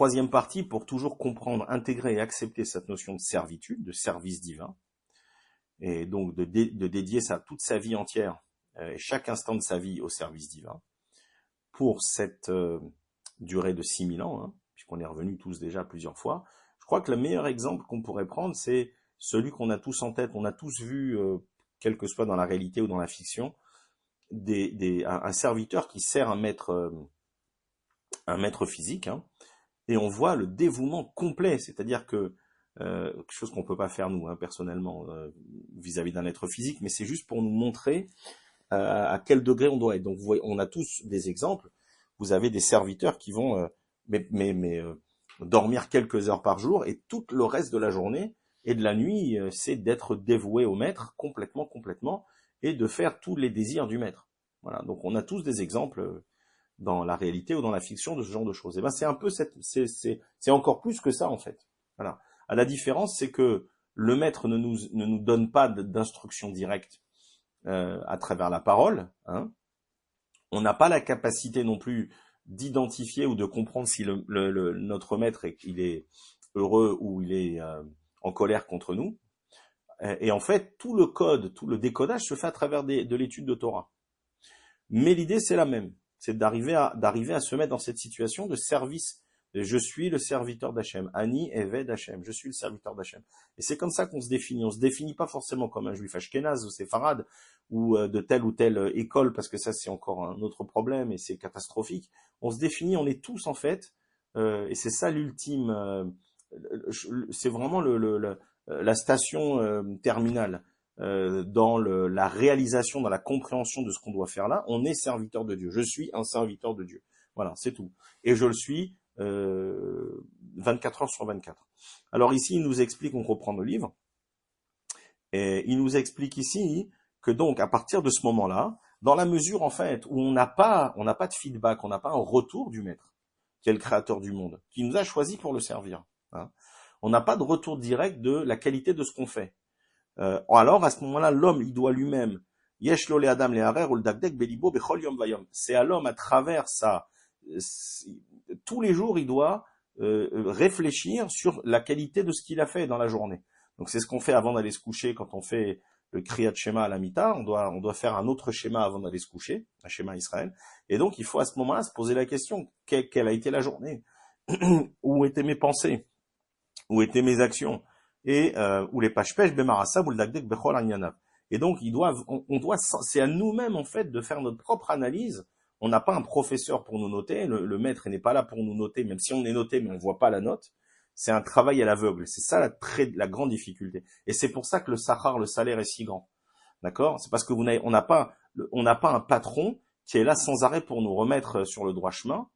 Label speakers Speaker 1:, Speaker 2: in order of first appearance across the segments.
Speaker 1: troisième partie, pour toujours comprendre, intégrer et accepter cette notion de servitude, de service divin, et donc de dédier toute sa vie entière, chaque instant de sa vie au service divin, pour cette durée de 6000 ans, hein, puisqu'on est revenus tous déjà plusieurs fois. Je crois que le meilleur exemple qu'on pourrait prendre, c'est celui qu'on a tous en tête. On a tous vu, quel que soit dans la réalité ou dans la fiction, un serviteur qui sert un maître physique, hein, et on voit le dévouement complet, c'est-à-dire que quelque chose qu'on peut pas faire nous, hein, personnellement, vis-à-vis d'un être physique, mais c'est juste pour nous montrer à quel degré on doit être. Donc vous voyez, on a tous des exemples. Vous avez des serviteurs qui vont dormir quelques heures par jour, et tout le reste de la journée et de la nuit, c'est d'être dévoué au maître complètement, et de faire tous les désirs du maître. Voilà. Donc on a tous des exemples dans la réalité ou dans la fiction de ce genre de choses. Et ben c'est un peu c'est encore plus que ça en fait. Voilà. À la différence, c'est que le maître ne nous donne pas d'instructions directes à travers la parole, hein. On n'a pas la capacité non plus d'identifier ou de comprendre si notre maître il est heureux ou il est en colère contre nous. Et en fait, tout le code, tout le décodage se fait à travers de l'étude de Torah. Mais l'idée, c'est la même. C'est d'arriver à se mettre dans cette situation de service. Je suis le serviteur d'Hachem. Ani Eved Hachem. Je suis le serviteur d'Hachem. Et c'est comme ça qu'on se définit. On se définit pas forcément comme un juif ashkénaze ou séfarade ou de telle ou telle école, parce que ça, c'est encore un autre problème et c'est catastrophique. On se définit, on est tous en fait, et c'est ça l'ultime, c'est vraiment la station terminale. Dans la réalisation, dans la compréhension de ce qu'on doit faire là, on est serviteur de Dieu. Je suis un serviteur de Dieu. Voilà, c'est tout. Et je le suis 24 heures sur 24. Alors ici, il nous explique, on reprend le livre, et il nous explique ici que donc, à partir de ce moment-là, dans la mesure en fait où on n'a pas de feedback, on n'a pas un retour du maître, qui est le créateur du monde, qui nous a choisi pour le servir, hein, on n'a pas de retour direct de la qualité de ce qu'on fait. Alors à ce moment-là, l'homme, il doit lui-même, c'est à l'homme à travers ça, tous les jours, il doit réfléchir sur la qualité de ce qu'il a fait dans la journée. Donc c'est ce qu'on fait avant d'aller se coucher. Quand on fait le Kriyat Shema à la Mita, on doit faire un autre schéma avant d'aller se coucher, un schéma Israël. Et donc il faut à ce moment-là se poser la question, quelle a été la journée? Où étaient mes pensées? Où étaient mes actions? Et où les pashpesh bemarasa ou le dagdek bechol anyanav. Et donc on doit, c'est à nous-mêmes en fait de faire notre propre analyse. On n'a pas un professeur pour nous noter, le maître n'est pas là pour nous noter, même si on est noté mais on voit pas la note. C'est un travail à l'aveugle. C'est ça la grande difficulté. Et c'est pour ça que le sahar, le salaire est si grand. D'accord? C'est parce que on n'a pas un patron qui est là sans arrêt pour nous remettre sur le droit chemin,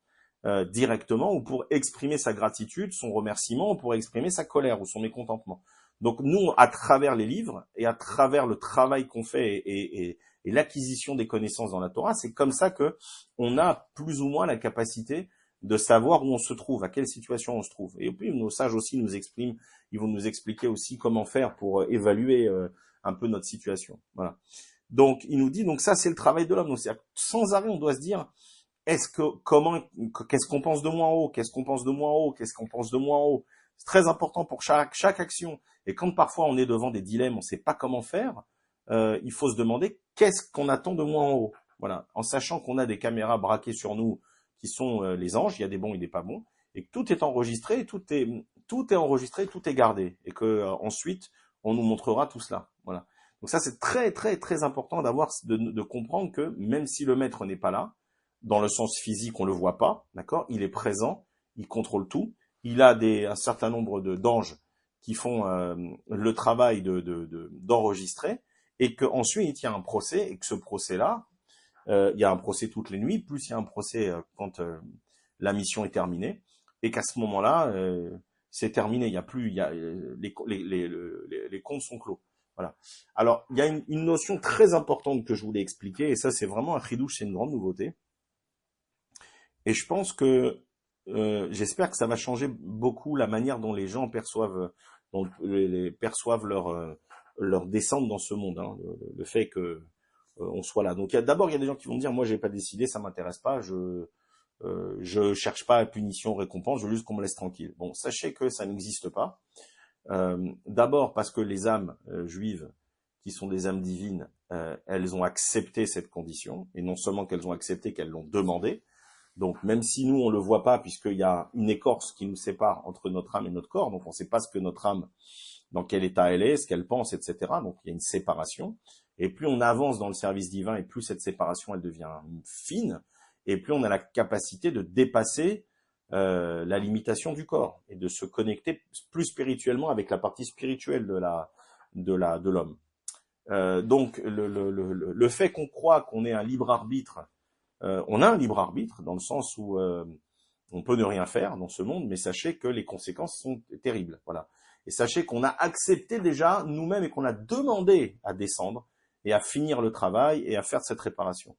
Speaker 1: directement, ou pour exprimer sa gratitude, son remerciement, ou pour exprimer sa colère ou son mécontentement. Donc nous, à travers les livres et à travers le travail qu'on fait et l'acquisition des connaissances dans la Torah, c'est comme ça que on a plus ou moins la capacité de savoir où on se trouve, à quelle situation on se trouve. Et puis nos sages aussi ils vont nous expliquer aussi comment faire pour évaluer un peu notre situation. Voilà. Donc il nous dit, donc ça c'est le travail de l'homme. Donc sans arrêt on doit se dire, qu'est-ce qu'on pense de moi en haut, qu'est-ce qu'on pense de moi en haut, qu'est-ce qu'on pense de moi en haut. C'est très important pour chaque action. Et quand parfois on est devant des dilemmes, on ne sait pas comment faire, il faut se demander qu'est-ce qu'on attend de moi en haut. Voilà, en sachant qu'on a des caméras braquées sur nous qui sont les anges, il y a des bons et des pas bons, et que tout est enregistré, tout est enregistré, tout est gardé, et que ensuite on nous montrera tout cela. Voilà. Donc ça c'est très très très important de comprendre que même si le maître n'est pas là, dans le sens physique on le voit pas, d'accord, il est présent, il contrôle tout, il a un certain nombre d'anges qui font le travail d'enregistrer, et qu'ensuite il y a un procès, et que ce procès-là, il y a un procès toutes les nuits, plus il y a un procès quand la mission est terminée, et qu'à ce moment-là, c'est terminé, il y a plus, les comptes sont clos. Voilà. Alors, il y a une notion très importante que je voulais expliquer, et ça c'est vraiment un chidouche, c'est une grande nouveauté. Et je pense que j'espère que ça va changer beaucoup la manière dont les gens perçoivent leur descente dans ce monde, hein, le fait que on soit là. Donc d'abord il y a des gens qui vont me dire, moi j'ai pas décidé, ça m'intéresse pas, je cherche pas punition, récompense, je veux juste qu'on me laisse tranquille. Bon, sachez que ça n'existe pas. D'abord parce que les âmes juives, qui sont des âmes divines, elles ont accepté cette condition, et non seulement qu'elles ont accepté, qu'elles l'ont demandé. Donc même si nous on le voit pas, puisqu'il y a une écorce qui nous sépare entre notre âme et notre corps, donc on ne sait pas ce que notre âme, dans quel état elle est, ce qu'elle pense, etc. Donc il y a une séparation. Et plus on avance dans le service divin, et plus cette séparation elle devient fine, et plus on a la capacité de dépasser la limitation du corps et de se connecter plus spirituellement avec la partie spirituelle de l'homme. Donc le fait qu'on croit qu'on ait un libre arbitre, on a un libre arbitre dans le sens où on peut ne rien faire dans ce monde, mais sachez que les conséquences sont terribles. Voilà. Et sachez qu'on a accepté déjà nous-mêmes et qu'on a demandé à descendre et à finir le travail et à faire cette réparation.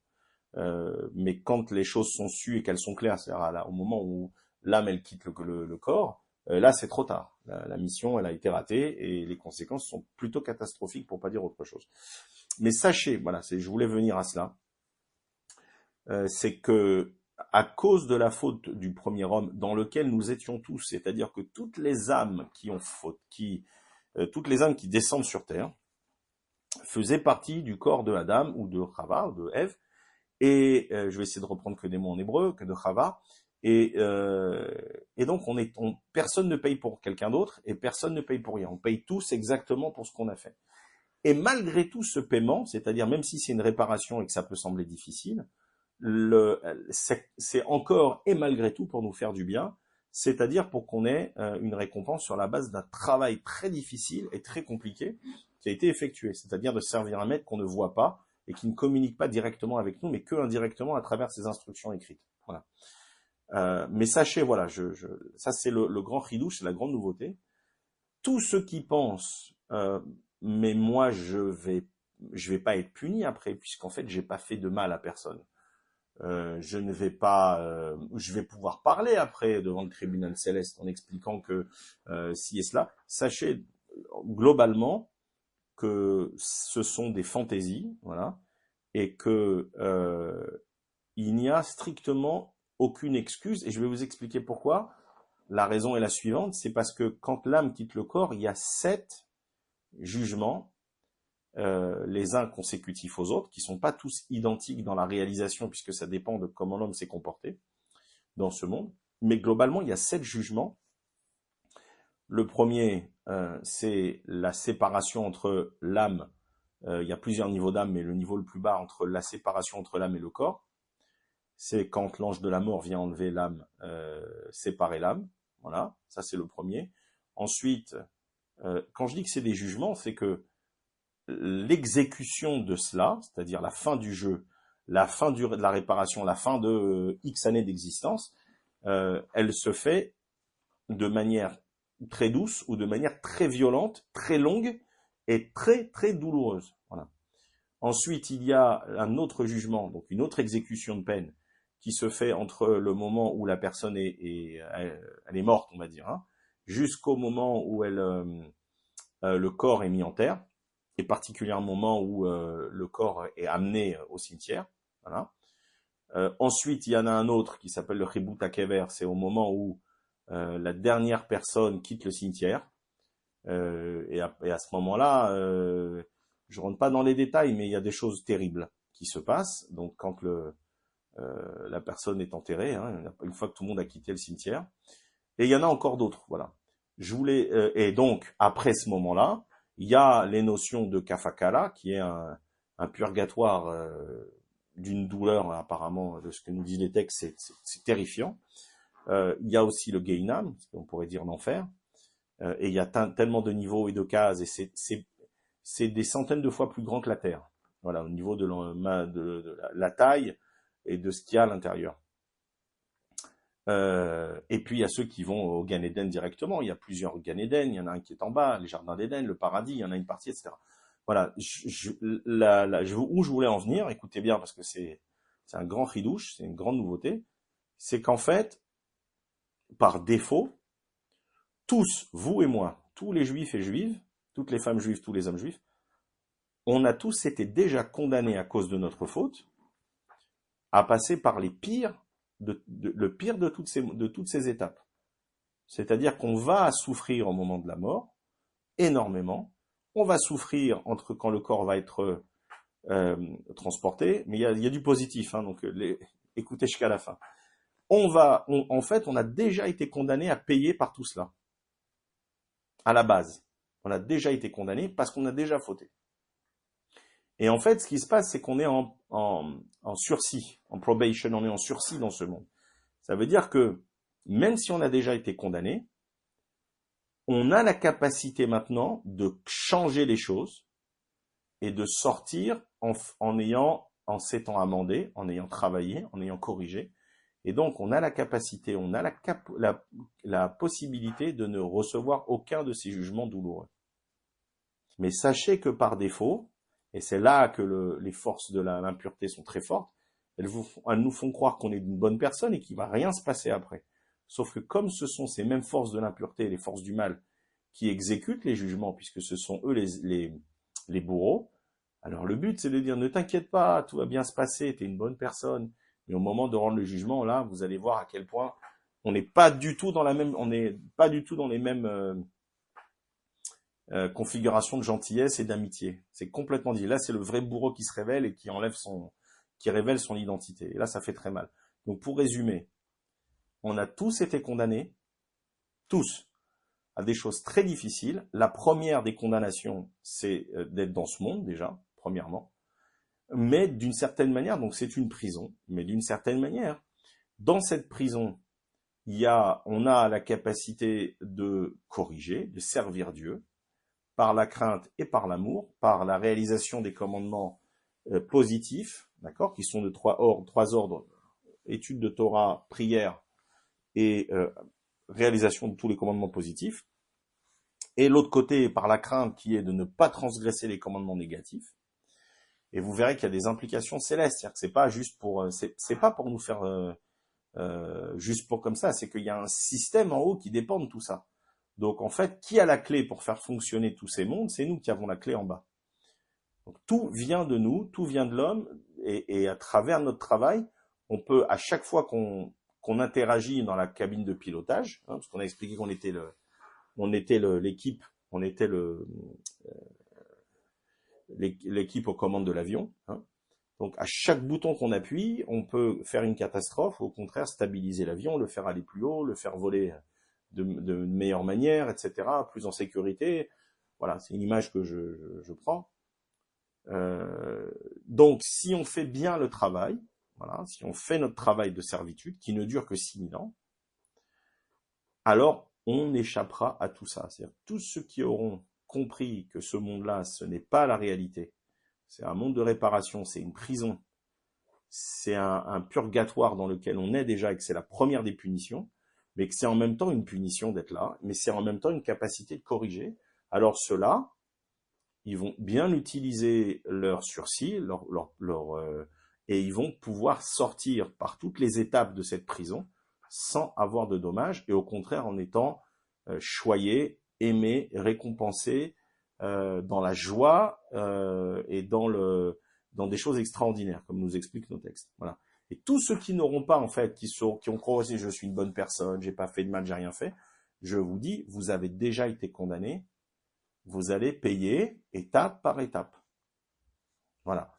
Speaker 1: Mais quand les choses sont sues et qu'elles sont claires, c'est-à-dire au moment où l'âme elle quitte le corps, là c'est trop tard. La mission elle a été ratée et les conséquences sont plutôt catastrophiques pour pas dire autre chose. Mais sachez, voilà, je voulais venir à cela, c'est que à cause de la faute du premier homme dans lequel nous étions tous, c'est-à-dire que toutes les âmes qui ont faute, toutes les âmes qui descendent sur terre, faisaient partie du corps de Adam ou de Chava, ou de Ève, et je vais essayer de reprendre que des mots en hébreu, que de Chava, et donc personne ne paye pour quelqu'un d'autre, et personne ne paye pour rien. On paye tous exactement pour ce qu'on a fait. Et malgré tout ce paiement, c'est-à-dire même si c'est une réparation et que ça peut sembler difficile, c'est encore et malgré tout pour nous faire du bien, c'est-à-dire pour qu'on ait une récompense sur la base d'un travail très difficile et très compliqué qui a été effectué, c'est-à-dire de servir un maître qu'on ne voit pas et qui ne communique pas directement avec nous, mais que indirectement à travers ses instructions écrites. Voilà. Mais sachez, voilà, ça c'est le grand chidouche, c'est la grande nouveauté. Tous ceux qui pensent, mais moi je vais pas être puni après, puisqu'en fait j'ai pas fait de mal à personne. Je ne vais pas, je vais pouvoir parler après devant le tribunal céleste en expliquant que ci et cela. Sachez globalement que ce sont des fantaisies, voilà, et que il n'y a strictement aucune excuse. Et je vais vous expliquer pourquoi. La raison est la suivante, c'est parce que quand l'âme quitte le corps, il y a 7 jugements. Les uns consécutifs aux autres, qui sont pas tous identiques dans la réalisation, puisque ça dépend de comment l'homme s'est comporté dans ce monde. Mais globalement, il y a 7 jugements. Le premier, c'est la séparation entre l'âme. Il y a plusieurs niveaux d'âme, mais le niveau le plus bas, entre la séparation entre l'âme et le corps, c'est quand l'ange de la mort vient enlever l'âme, séparer l'âme. Voilà, ça c'est le premier. Ensuite, quand je dis que c'est des jugements, c'est que l'exécution de cela, c'est-à-dire la fin du jeu, la fin de la réparation, la fin de X années d'existence, elle se fait de manière très douce ou de manière très violente, très longue et très très douloureuse. Voilà. Ensuite, il y a un autre jugement, donc une autre exécution de peine qui se fait entre le moment où la personne elle est morte, on va dire, hein, jusqu'au moment où le corps est mis en terre, et particulièrement au moment où le corps est amené au cimetière. Voilà. Ensuite, il y en a un autre qui s'appelle le Chibut HaKever, c'est au moment où la dernière personne quitte le cimetière. Et à ce moment-là, je rentre pas dans les détails, mais il y a des choses terribles qui se passent. Donc quand la personne est enterrée, hein, une fois que tout le monde a quitté le cimetière. Et il y en a encore d'autres, voilà. Et donc, après ce moment-là, il y a les notions de kafakala, qui est un purgatoire d'une douleur, apparemment, de ce que nous disent les textes, c'est terrifiant. Il y a aussi le Gehinam, on pourrait dire l'enfer. Et il y a tellement de niveaux et de cases, et c'est des centaines de fois plus grand que la Terre. Voilà, au niveau de la taille et de ce qu'il y a à l'intérieur. Et puis il y a ceux qui vont au Gan Eden directement. Il y a plusieurs Gan Eden. Il y en a un qui est en bas, les jardins d'Éden, le paradis. Il y en a une partie, etc. Voilà. Où je voulais en venir, écoutez bien, parce que c'est un grand chidouche, c'est une grande nouveauté. C'est qu'en fait, par défaut, tous, vous et moi, tous les juifs et juives, toutes les femmes juives, tous les hommes juifs, on a tous été déjà condamnés à cause de notre faute à passer par les pires le pire de toutes ces étapes. C'est-à-dire qu'on va souffrir au moment de la mort, énormément. On va souffrir entre quand le corps va être transporté, mais il y a du positif, hein, donc écoutez jusqu'à la fin. En fait, on a déjà été condamné à payer par tout cela, à la base. On a déjà été condamné parce qu'on a déjà fauté. Et en fait, ce qui se passe, c'est qu'on est en sursis, en probation, on est en sursis dans ce monde. Ça veut dire que même si on a déjà été condamné, on a la capacité maintenant de changer les choses et de sortir en s'étant amendé, en ayant travaillé, en ayant corrigé. Et donc, on a la capacité, on a la possibilité de ne recevoir aucun de ces jugements douloureux. Mais sachez que par défaut, et c'est là que les forces de l'impureté sont très fortes, elles nous font croire qu'on est une bonne personne et qu'il ne va rien se passer après. Sauf que comme ce sont ces mêmes forces de l'impureté, les forces du mal, qui exécutent les jugements, puisque ce sont eux les bourreaux, alors le but c'est de dire ne t'inquiète pas, tout va bien se passer, tu es une bonne personne. Mais au moment de rendre le jugement, là, vous allez voir à quel point on n'est pas du tout dans les mêmes configurations de gentillesse et d'amitié. C'est complètement dit. Là, c'est le vrai bourreau qui se révèle et qui révèle son identité. Et là, ça fait très mal. Donc, pour résumer, on a tous été condamnés, tous, à des choses très difficiles. La première des condamnations, c'est d'être dans ce monde, déjà, premièrement. Mais d'une certaine manière, donc c'est une prison, mais d'une certaine manière, dans cette prison, on a la capacité de corriger, de servir Dieu, par la crainte et par l'amour, par la réalisation des commandements positifs, d'accord, qui sont de trois ordres, étude de Torah, prière et réalisation de tous les commandements positifs. Et l'autre côté, par la crainte qui est de ne pas transgresser les commandements négatifs. Et vous verrez qu'il y a des implications célestes, c'est-à-dire que c'est pas juste c'est pas pour nous faire juste pour comme ça, c'est qu'il y a un système en haut qui dépend de tout ça. Donc en fait, qui a la clé pour faire fonctionner tous ces mondes? C'est nous qui avons la clé en bas. Donc tout vient de nous, tout vient de l'homme, et à travers notre travail, on peut à chaque fois qu'on interagit dans la cabine de pilotage, hein, parce qu'on a expliqué qu'on était l'équipe, on était l'équipe aux commandes de l'avion. Hein. Donc à chaque bouton qu'on appuie, on peut faire une catastrophe, ou au contraire stabiliser l'avion, le faire aller plus haut, le faire voler de meilleure manière, etc., plus en sécurité. Voilà, c'est une image que je prends. Donc si on fait bien le travail, voilà, si on fait notre travail de servitude, qui ne dure que 6000 ans, alors on échappera à tout ça. C'est-à-dire tous ceux qui auront compris que ce monde-là, ce n'est pas la réalité, c'est un monde de réparation, c'est une prison, c'est un purgatoire dans lequel on est déjà et que c'est la première des punitions, mais que c'est en même temps une punition d'être là, mais c'est en même temps une capacité de corriger. Alors ceux-là, ils vont bien utiliser leur sursis, et ils vont pouvoir sortir par toutes les étapes de cette prison sans avoir de dommages, et au contraire en étant choyés, aimés, récompensés, dans la joie et dans des choses extraordinaires, comme nous expliquent nos textes. Voilà. Et tous ceux qui n'auront pas, en fait, qui ont cru aussi, je suis une bonne personne, j'ai pas fait de mal, j'ai rien fait, je vous dis, vous avez déjà été condamnés, vous allez payer étape par étape. Voilà.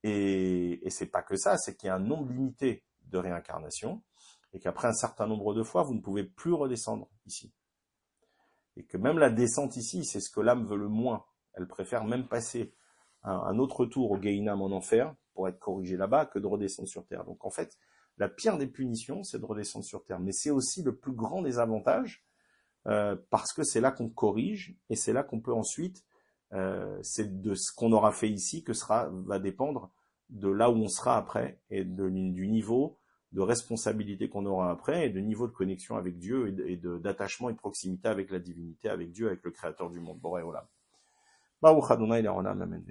Speaker 1: Et c'est pas que ça, c'est qu'il y a un nombre limité de réincarnations, et qu'après un certain nombre de fois, vous ne pouvez plus redescendre ici. Et que même la descente ici, c'est ce que l'âme veut le moins. Elle préfère même passer un autre tour au Gehinam en enfer, pour être corrigée là-bas, que de redescendre sur terre. Donc en fait, la pire des punitions, c'est de redescendre sur terre. Mais c'est aussi le plus grand des avantages, parce que c'est là qu'on corrige, et c'est là qu'on peut ensuite, c'est de ce qu'on aura fait ici que va dépendre de là où on sera après, et du niveau de responsabilité qu'on aura après, et de niveau de connexion avec Dieu, et d'attachement et de proximité avec la divinité, avec Dieu, avec le créateur du monde. Boré Olam. Baruch Adonai Le'olam, amen.